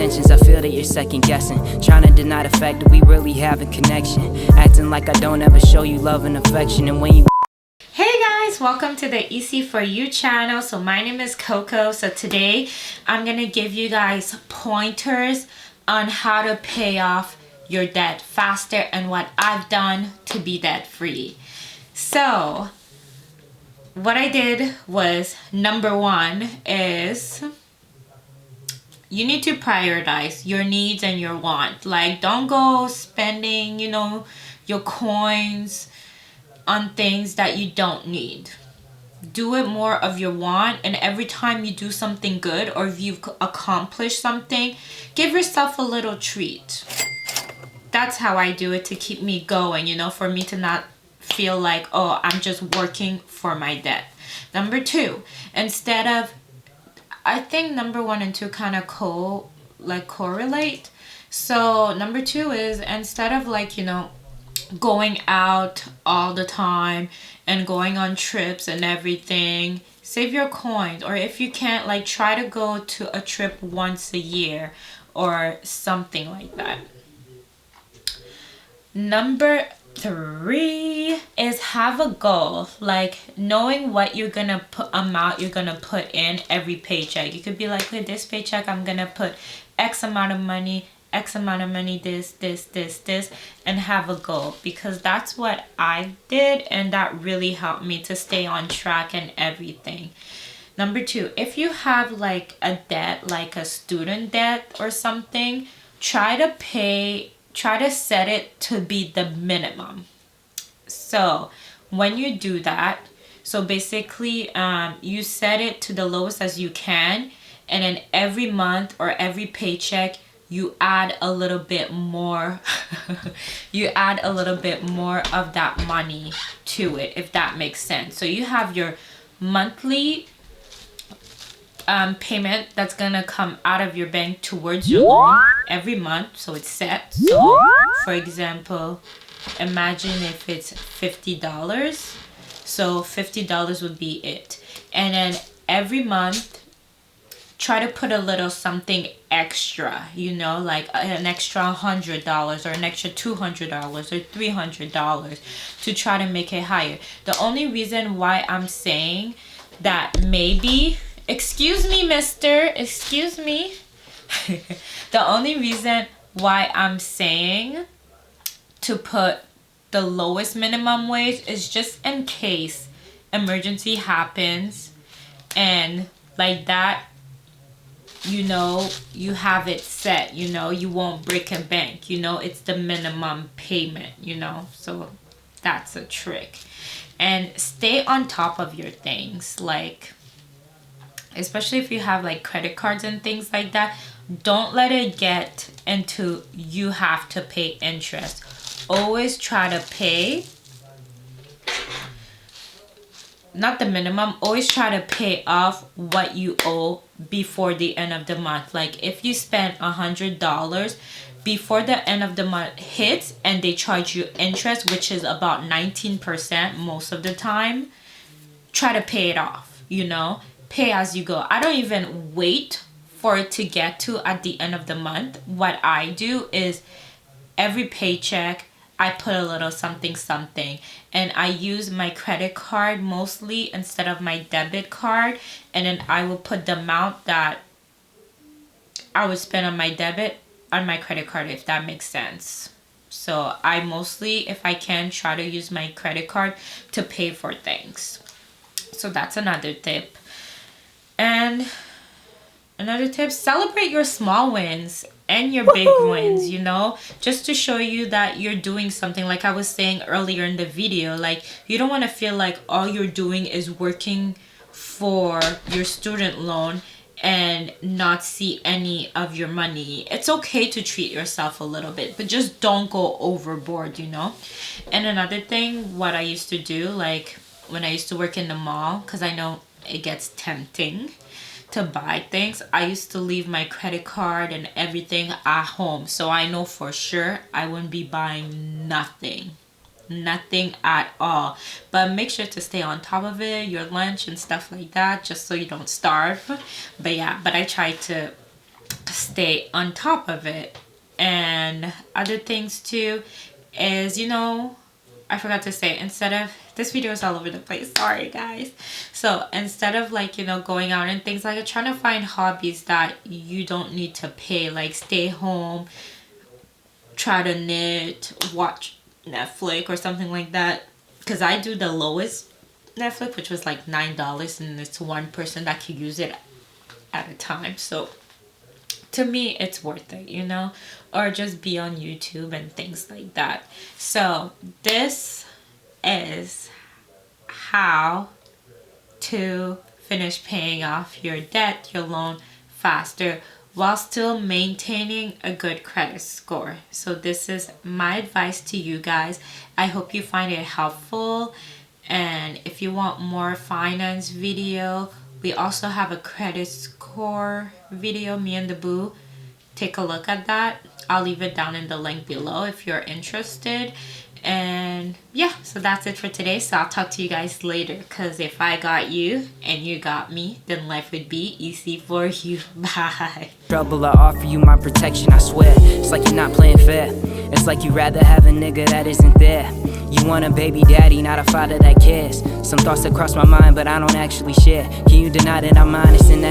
intentions. I feel that you're second guessing, trying to deny the fact that we really have a connection, acting like I don't ever show you love and affection. And when you Hey guys, welcome to the Easy For You channel. So my name is Coco. So today I'm gonna give you guys pointers on how to pay off your debt faster and what I've done to be debt free. So what I did was, number one is you need to prioritize your needs and your want. Like, don't go spending, your coins on things that you don't need. Do it more of your want, and every time you do something good or if you've accomplished something, give yourself a little treat. That's how I do it to keep me going, for me to not feel like, oh, I'm just working for my debt. Number two, instead of, I think number one and two kind of correlate. So number two is, instead of going out all the time and going on trips and everything, save your coins. Or if you can't, try to go to a trip once a year or something like that. Number three is have a goal, knowing what you're gonna amount you're gonna put in every paycheck. You could be like, with this paycheck I'm gonna put X amount of money, this, and have a goal, because that's what I did, and that really helped me to stay on track and everything. Number two, if you have a debt, like a student debt or something, try to set it to be the minimum. So when you do that, so basically you set it to the lowest as you can, and then every month or every paycheck you add a little bit more you add a little bit more of that money to it, if that makes sense. So you have your monthly payment that's gonna come out of your bank towards your loan every month, so it's set. So for example, imagine if it's $50, so $50 would be it, and then every month try to put a little something extra, like an extra $100 or an extra $200 or $300 to try to make it higher. The only reason why I'm saying that, maybe, excuse me, mister, excuse me. The only reason why I'm saying to put the lowest minimum wage is just in case emergency happens, and like that, you have it set, you won't break a bank, it's the minimum payment, so that's a trick. And stay on top of your things, especially if you have credit cards and things like that. Don't let it get into you have to pay interest. Always try to pay, not the minimum, always try to pay off what you owe before the end of the month. If you spend $100 before the end of the month hits and they charge you interest, which is about 19% most of the time, try to pay it off, pay as you go. I don't even wait for it to get to at the end of the month. What I do is every paycheck I put a little something, and I use my credit card mostly instead of my debit card, and then I will put the amount that I would spend on my debit on my credit card, if that makes sense. So I mostly, if I can, try to use my credit card to pay for things. So that's another tip. And another tip, celebrate your small wins and your big wins, just to show you that you're doing something. Like I was saying earlier in the video, you don't want to feel like all you're doing is working for your student loan and not see any of your money. It's okay to treat yourself a little bit, but just don't go overboard, And another thing, what I used to do, when I used to work in the mall, because I know it gets tempting to buy things, I used to leave my credit card and everything at home, so I know for sure I wouldn't be buying nothing at all. But make sure to stay on top of it, your lunch and stuff like that, just so you don't starve. But I try to stay on top of it. And other things too is, you know, I forgot to say, instead of, this video is all over the place, sorry guys. So instead of like, you know, going out and things like that, trying to find hobbies that you don't need to pay, like stay home, try to knit, watch Netflix or something like that. Because I do the lowest Netflix, which was like $9, and it's one person that can use it at a time. So to me, it's worth it, you know, or just be on YouTube and things like that. So this is how to finish paying off your debt, your loan faster, while still maintaining a good credit score. So this is my advice to you guys. I hope you find it helpful. And if you want more finance video, we also have a credit score video, me and the boo. Take a look at that. I'll leave it down in the link below if you're interested. And yeah, so that's it for today. So I'll talk to you guys later, because if I got you and you got me, then life would be easy for you. Bye. Trouble, I offer you my protection, I swear. It's like you're not playing fair. It's like you'd rather have a nigga that isn't there. You want a baby daddy, not a father that cares. Some thoughts that cross my mind, but I don't actually share. Can you deny that I'm honest in that